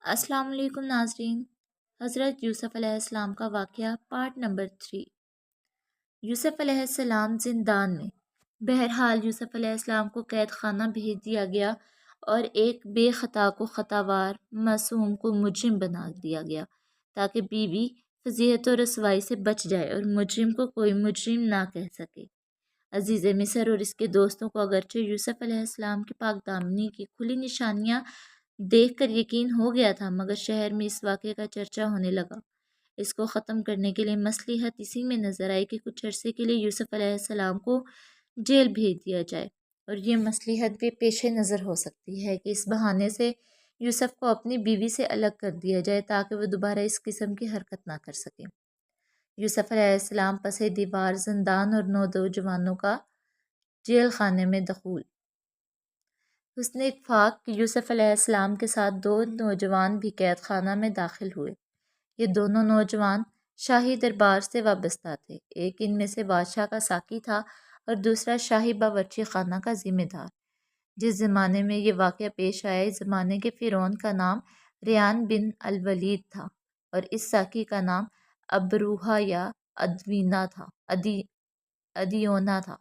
السلام علیکم ناظرین۔ حضرت یوسف علیہ السلام کا واقعہ پارٹ نمبر 3۔ یوسف علیہ السلام زندان میں۔ بہرحال یوسف علیہ السلام کو قید خانہ بھیج دیا گیا اور ایک بے خطا کو خطاوار، معصوم کو مجرم بنا دیا گیا تاکہ بیوی فضیحت و رسوائی سے بچ جائے اور مجرم کو کوئی مجرم نہ کہہ سکے۔ عزیز مصر اور اس کے دوستوں کو اگرچہ یوسف علیہ السلام کی پاک دامنی کی کھلی نشانیاں دیکھ کر یقین ہو گیا تھا، مگر شہر میں اس واقعے کا چرچا ہونے لگا۔ اس کو ختم کرنے کے لیے مصلحت اسی میں نظر آئی کہ کچھ عرصے کے لیے یوسف علیہ السلام کو جیل بھیج دیا جائے، اور یہ مصلحت بھی پیش نظر ہو سکتی ہے کہ اس بہانے سے یوسف کو اپنی بیوی سے الگ کر دیا جائے تاکہ وہ دوبارہ اس قسم کی حرکت نہ کر سکے۔ یوسف علیہ السلام پس دیوار زندان اور 9 نوجوانوں کا جیل خانے میں دخول۔ حسن اتفاق کہ یوسف علیہ السلام کے ساتھ 2 نوجوان بھی قید خانہ میں داخل ہوئے۔ یہ دونوں نوجوان شاہی دربار سے وابستہ تھے، ایک ان میں سے بادشاہ کا ساقی تھا اور دوسرا شاہی باورچی خانہ کا ذمہ دار۔ جس زمانے میں یہ واقعہ پیش آیا، اس زمانے کے فرعون کا نام ریان بن الولید تھا اور اس ساقی کا نام ابروہا یا ادیونا تھا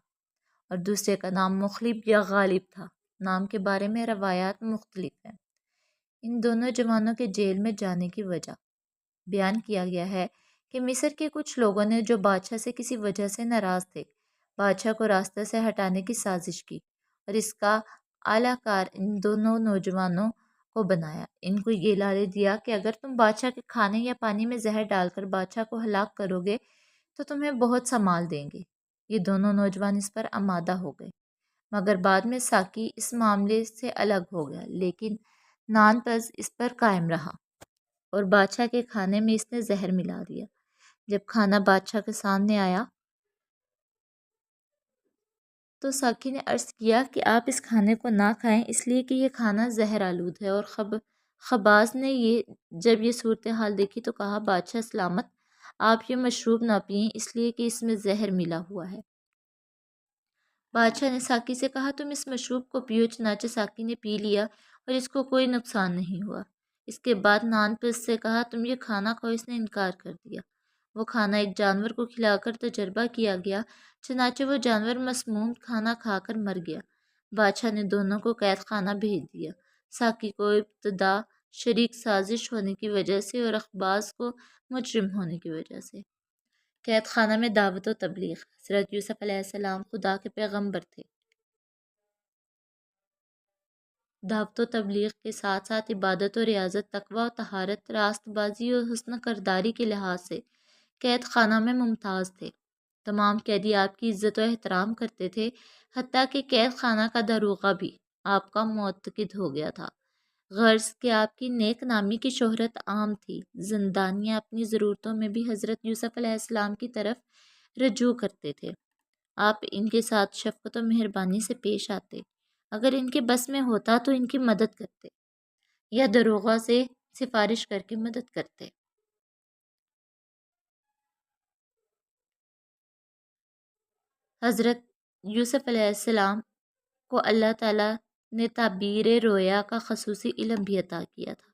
اور دوسرے کا نام مخلب یا غالب تھا۔ نام کے بارے میں روایات مختلف ہیں۔ ان دونوں جوانوں کے جیل میں جانے کی وجہ بیان کیا گیا ہے کہ مصر کے کچھ لوگوں نے جو بادشاہ سے کسی وجہ سے ناراض تھے، بادشاہ کو راستہ سے ہٹانے کی سازش کی اور اس کا اعلیٰ کار ان دونوں نوجوانوں کو بنایا۔ ان کو یہ لالچ دیا کہ اگر تم بادشاہ کے کھانے یا پانی میں زہر ڈال کر بادشاہ کو ہلاک کرو گے تو تمہیں بہت سا مال دیں گے۔ یہ دونوں نوجوان اس پر آمادہ ہو گئے، مگر بعد میں ساقی اس معاملے سے الگ ہو گیا، لیکن نانپز اس پر قائم رہا اور بادشاہ کے کھانے میں اس نے زہر ملا دیا۔ جب کھانا بادشاہ کے سامنے آیا تو ساقی نے عرض کیا کہ آپ اس کھانے کو نہ کھائیں، اس لیے کہ یہ کھانا زہر آلود ہے، اور خباز نے جب یہ صورتحال دیکھی تو کہا، بادشاہ سلامت، آپ یہ مشروب نہ پئیں، اس لیے کہ اس میں زہر ملا ہوا ہے۔ بادشاہ نے ساقی سے کہا، تم اس مشروب کو پیو۔ چنانچہ ساقی نے پی لیا اور اس کو کوئی نقصان نہیں ہوا۔ اس کے بعد نانپس سے کہا، تم یہ کھانا کھاؤ۔ اس نے انکار کر دیا۔ وہ کھانا ایک جانور کو کھلا کر تجربہ کیا گیا، چنانچہ وہ جانور مسموم کھانا کھا کر مر گیا۔ بادشاہ نے دونوں کو قید خانہ بھیج دیا، ساقی کو ابتدا شریک سازش ہونے کی وجہ سے اور اخباز کو مجرم ہونے کی وجہ سے۔ قید خانہ میں دعوت و تبلیغ۔ حضرت یوسف علیہ السلام خدا کے پیغمبر تھے۔ دعوت و تبلیغ کے ساتھ ساتھ عبادت و ریاضت، تقویٰ و طہارت، راست بازی اور حسن کرداری کے لحاظ سے قید خانہ میں ممتاز تھے۔ تمام قیدی آپ کی عزت و احترام کرتے تھے، حتیٰ کہ قید خانہ کا داروغہ بھی آپ کا معتقد ہو گیا تھا۔ غرض کہ آپ کی نیک نامی کی شہرت عام تھی۔ زندانیاں اپنی ضرورتوں میں بھی حضرت یوسف علیہ السلام کی طرف رجوع کرتے تھے۔ آپ ان کے ساتھ شفقت و مہربانی سے پیش آتے، اگر ان کے بس میں ہوتا تو ان کی مدد کرتے یا داروغہ سے سفارش کر کے مدد کرتے۔ حضرت یوسف علیہ السلام کو اللہ تعالیٰ نے تعبیر رویا کا خصوصی علم بھی عطا کیا تھا۔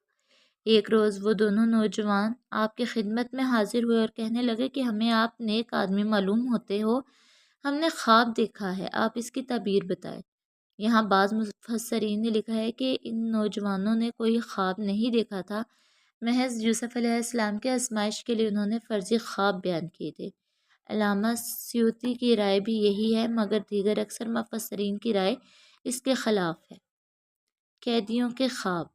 ایک روز وہ دونوں نوجوان آپ کی خدمت میں حاضر ہوئے اور کہنے لگے کہ ہمیں آپ نیک آدمی معلوم ہوتے ہو، ہم نے خواب دیکھا ہے، آپ اس کی تعبیر بتائیں۔ یہاں بعض مفسرین نے لکھا ہے کہ ان نوجوانوں نے کوئی خواب نہیں دیکھا تھا، محض یوسف علیہ السلام کے آزمائش کے لیے انہوں نے فرضی خواب بیان کیے تھے۔ علامہ سیوطی کی رائے بھی یہی ہے، مگر دیگر اکثر مفسرین کی رائے اس کے خلاف ہے۔ قیدیوں کے خواب۔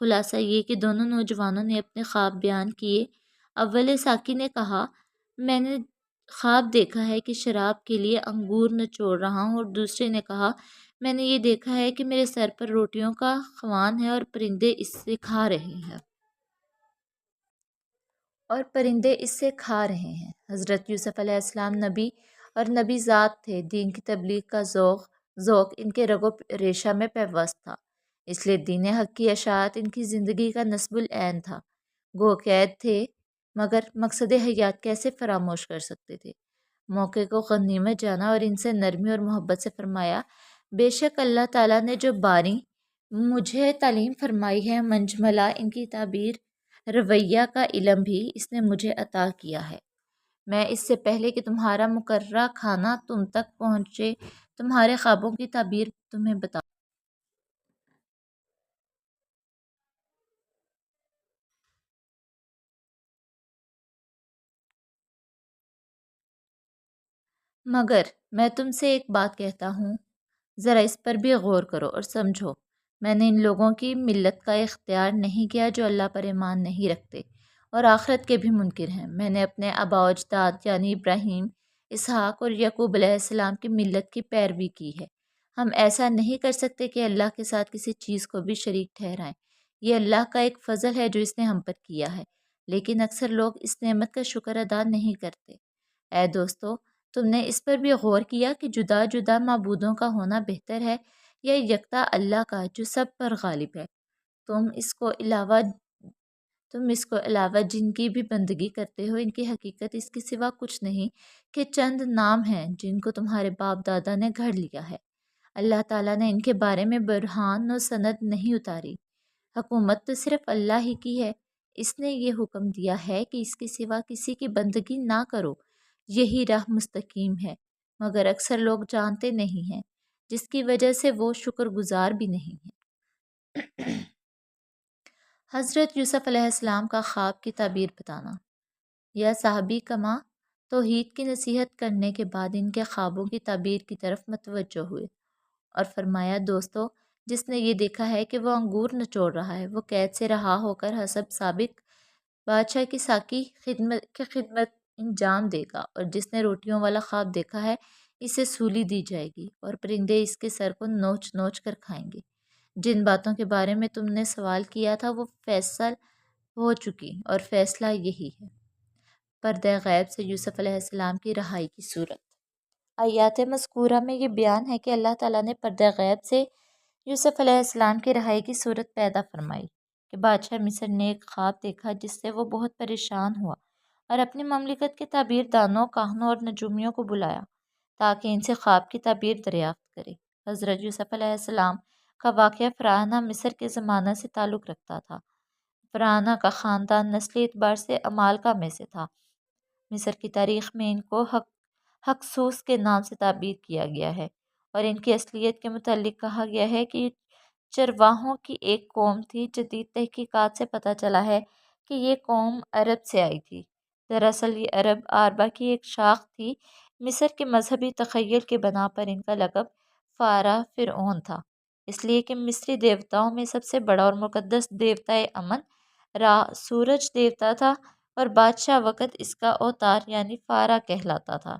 خلاصہ یہ کہ دونوں نوجوانوں نے اپنے خواب بیان کیے۔ اول ساقی نے کہا، میں نے خواب دیکھا ہے کہ شراب کے لیے انگور نچوڑ رہا ہوں، اور دوسرے نے کہا، میں نے یہ دیکھا ہے کہ میرے سر پر روٹیوں کا خوان ہے اور پرندے اس سے کھا رہے ہیں۔ حضرت یوسف علیہ السلام نبی اور نبی ذات تھے۔ دین کی تبلیغ کا ذوق ان کے رگ و ریشہ میں پیوست تھا، اس لیے دین حق کی اشاعت ان کی زندگی کا نصب العین تھا۔ گو قید تھے، مگر مقصد حیات کیسے فراموش کر سکتے تھے؟ موقع کو غنیمت جانا اور ان سے نرمی اور محبت سے فرمایا، بے شک اللہ تعالیٰ نے جو باری مجھے تعلیم فرمائی ہے منجملہ، ان کی تعبیر رویہ کا علم بھی اس نے مجھے عطا کیا ہے۔ میں اس سے پہلے کہ تمہارا مقررہ کھانا تم تک پہنچے تمہارے خوابوں کی تعبیر تمہیں بتا۔ مگر میں تم سے ایک بات کہتا ہوں، ذرا اس پر بھی غور کرو اور سمجھو۔ میں نے ان لوگوں کی ملت کا اختیار نہیں کیا جو اللہ پر ایمان نہیں رکھتے اور آخرت کے بھی منکر ہیں۔ میں نے اپنے آباء و اجداد یعنی ابراہیم، اسحاق اور یعقوب علیہ السلام کی ملت کی پیروی کی ہے۔ ہم ایسا نہیں کر سکتے کہ اللہ کے ساتھ کسی چیز کو بھی شریک ٹھہرائیں۔ یہ اللہ کا ایک فضل ہے جو اس نے ہم پر کیا ہے، لیکن اکثر لوگ اس نعمت کا شکر ادا نہیں کرتے۔ اے دوستو، تم نے اس پر بھی غور کیا کہ جدا جدا معبودوں کا ہونا بہتر ہے یا یکتا اللہ کا جو سب پر غالب ہے؟ تم اس کو علاوہ تم اس کو علاوہ جن کی بھی بندگی کرتے ہو، ان کی حقیقت اس کے سوا کچھ نہیں کہ چند نام ہیں جن کو تمہارے باپ دادا نے گھڑ لیا ہے۔ اللہ تعالیٰ نے ان کے بارے میں برہان و سند نہیں اتاری۔ حکومت تو صرف اللہ ہی کی ہے۔ اس نے یہ حکم دیا ہے کہ اس کے سوا کسی کی بندگی نہ کرو، یہی راہ مستقیم ہے، مگر اکثر لوگ جانتے نہیں ہیں، جس کی وجہ سے وہ شکر گزار بھی نہیں ہیں۔ حضرت یوسف علیہ السلام کا خواب کی تعبیر بتانا۔ یا صحابی کما توحید کی نصیحت کرنے کے بعد ان کے خوابوں کی تعبیر کی طرف متوجہ ہوئے اور فرمایا، دوستو، جس نے یہ دیکھا ہے کہ وہ انگور نچوڑ رہا ہے، وہ قید سے رہا ہو کر حسب سابق بادشاہ کی ساقی خدمت انجام دے گا، اور جس نے روٹیوں والا خواب دیکھا ہے اسے سولی دی جائے گی اور پرندے اس کے سر کو نوچ نوچ کر کھائیں گے۔ جن باتوں کے بارے میں تم نے سوال کیا تھا وہ فیصل ہو چکی اور فیصلہ یہی ہے۔ پردہ غیب سے یوسف علیہ السلام کی رہائی کی صورت۔ آیات مذکورہ میں یہ بیان ہے کہ اللہ تعالیٰ نے پردہ غیب سے یوسف علیہ السلام کی رہائی کی صورت پیدا فرمائی کہ بادشاہ مصر نے ایک خواب دیکھا جس سے وہ بہت پریشان ہوا اور اپنی مملکت کے تعبیر دانوں، کاہنوں اور نجومیوں کو بلایا تاکہ ان سے خواب کی تعبیر دریافت کرے۔ حضرت یوسف علیہ السلام کا واقعہ فرعونہ مصر کے زمانہ سے تعلق رکھتا تھا۔ فرعونہ کا خاندان نسلی اعتبار سے عمالقہ میں سے تھا۔ مصر کی تاریخ میں ان کو حکسوس کے نام سے تعبیر کیا گیا ہے اور ان کی اصلیت کے متعلق کہا گیا ہے کہ یہ چرواہوں کی ایک قوم تھی۔ جدید تحقیقات سے پتہ چلا ہے کہ یہ قوم عرب سے آئی تھی۔ دراصل یہ عرب آربا کی ایک شاخ تھی۔ مصر کے مذہبی تخیل کے بنا پر ان کا لقب فارا فرعون تھا، اس لیے کہ مصری دیوتاؤں میں سب سے بڑا اور مقدس دیوتائے امن را سورج دیوتا تھا اور بادشاہ وقت اس کا اوتار یعنی فارا کہلاتا تھا۔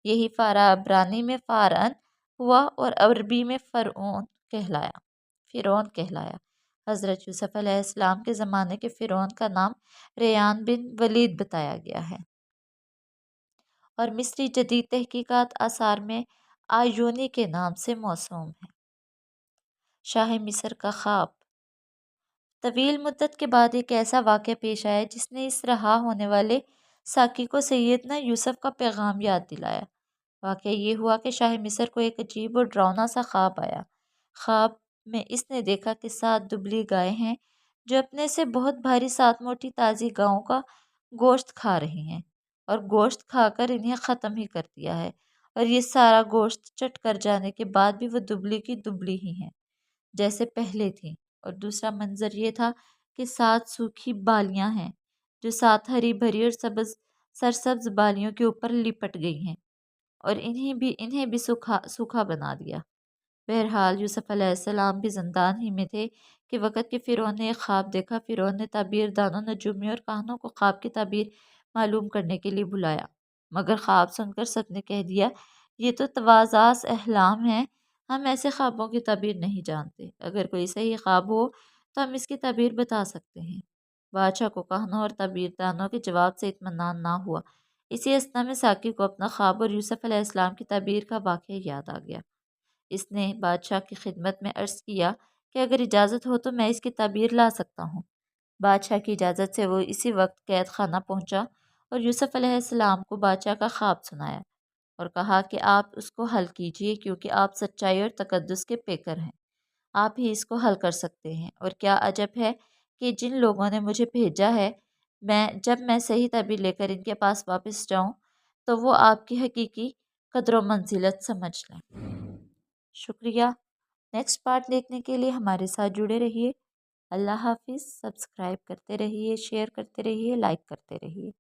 یہی فارا عبرانی میں فارن ہوا اور عربی میں فرعون کہلایا۔ حضرت یوسف علیہ السلام کے زمانے کے فرعون کا نام ریان بن ولید بتایا گیا ہے اور مصری جدید تحقیقات آثار میں آیونی کے نام سے موسوم ہے۔ شاہ مصر کا خواب۔ طویل مدت کے بعد ایک ایسا واقعہ پیش آیا جس نے اس رہا ہونے والے ساقی کو سیدنا یوسف کا پیغام یاد دلایا۔ واقعہ یہ ہوا کہ شاہ مصر کو ایک عجیب اور ڈراؤنا سا خواب آیا۔ خواب میں اس نے دیکھا کہ 7 دبلی گائے ہیں جو اپنے سے بہت بھاری 7 موٹی تازی گاؤں کا گوشت کھا رہی ہیں اور گوشت کھا کر انہیں ختم ہی کر دیا ہے، اور یہ سارا گوشت چٹ کر جانے کے بعد بھی وہ دبلی کی دبلی ہی ہیں جیسے پہلے تھیں۔ اور دوسرا منظر یہ تھا کہ 7 سوکھی بالیاں ہیں جو 7 ہری بھری اور سرسبز بالیوں کے اوپر لپٹ گئی ہیں اور انہیں بھی سوکھا بنا دیا۔ بہرحال یوسف علیہ السلام بھی زندان ہی میں تھے کہ وقت کے فرعون نے ایک خواب دیکھا۔ فرعون نے تعبیر دانوں، نجومیوں اور کاہنوں کو خواب کی تعبیر معلوم کرنے کے لیے بلایا، مگر خواب سن کر سب نے کہہ دیا، یہ تو تواضع احلام ہیں، ہم ایسے خوابوں کی تعبیر نہیں جانتے۔ اگر کوئی صحیح خواب ہو تو ہم اس کی تعبیر بتا سکتے ہیں۔ بادشاہ کو کاہنوں اور تعبیر دانوں کے جواب سے اطمینان نہ ہوا۔ اسی اثنا میں ساقی کو اپنا خواب اور یوسف علیہ السلام کی تعبیر کا واقعہ یاد آ گیا۔ اس نے بادشاہ کی خدمت میں عرض کیا کہ اگر اجازت ہو تو میں اس کی تعبیر لا سکتا ہوں۔ بادشاہ کی اجازت سے وہ اسی وقت قید خانہ پہنچا اور یوسف علیہ السلام کو بادشاہ کا خواب سنایا اور کہا کہ آپ اس کو حل کیجئے کیونکہ آپ سچائی اور تقدس کے پیکر ہیں۔ آپ ہی اس کو حل کر سکتے ہیں، اور کیا عجب ہے کہ جن لوگوں نے مجھے بھیجا ہے، جب میں صحیح تدبیر لے کر ان کے پاس واپس جاؤں تو وہ آپ کی حقیقی قدر و منزلت سمجھ لیں۔ شکریہ۔ نیکسٹ پارٹ دیکھنے کے لیے ہمارے ساتھ جڑے رہیے۔ اللہ حافظ۔ سبسکرائب کرتے رہیے، شیئر کرتے رہیے، لائک کرتے رہیے۔